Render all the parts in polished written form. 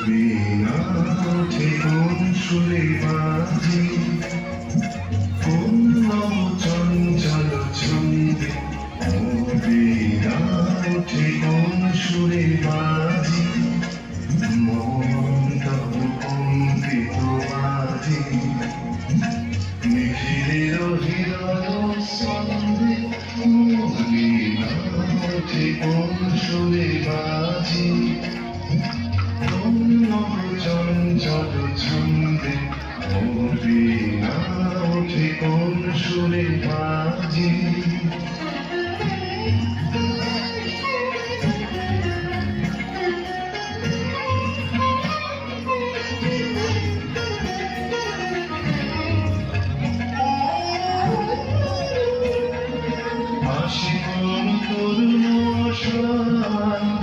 বিনা ওঠে কোন সুরে বাজে, কোন নব চঞ্চল ছন্দে। মোর বিনা ওঠে কোন সুরে বাজে, মন তব কম্পিত বাজে। নিখিলের হৃদয় ছন্দে মোর বিনা ওঠে কোন সুরে বাজে, চঞ্চল ছন্দে। মোর বিনা ওঠে কোন সুরে বাজে। আসে কোন তরুণ শান্ত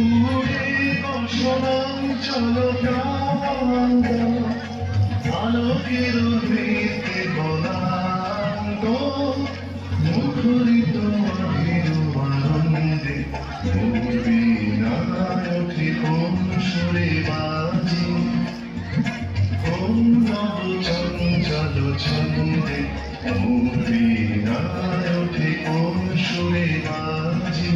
উড়ে বসনাঞ্চল প্রান্ত, আলোকের বৃত্তে বলান্ত, মুখরিত মধুর আনন্দে। মোর বিনা ওঠে কোন সুরে বাজে, কোন নব চঞ্চল ছন্দে। মোর বিনা ওঠে কোন সুরে বাজে।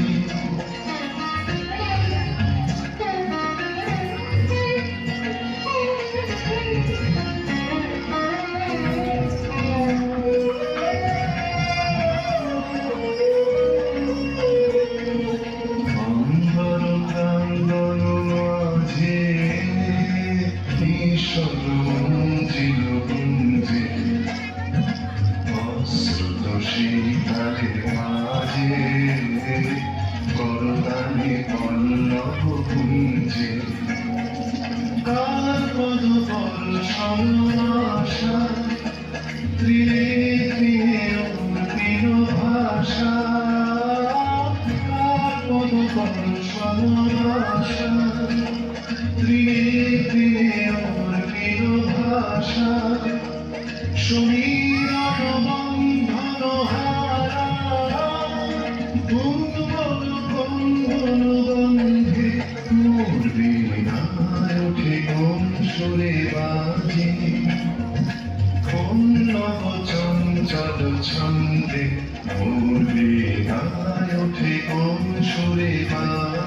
শীতালের মাঝে করদানে পল্লব কুঞ্জে, কার পদ বর্ষণ আশা, ত্রিনে ত্রিনে অন্তিম ভাষা। কার পদ বর্ষণ আশা, ত্রিনে ত্রিনে অন্তিম ভাষা। সমীরণ বন্ধন হারা, কুন্দন কন্দন গন্ধে। মোর বিনা ওঠে কোন সুরে বাজে, কোন নব চঞ্চল ছন্দে। মোর বিনা ওঠে কোন সুরে বাজে।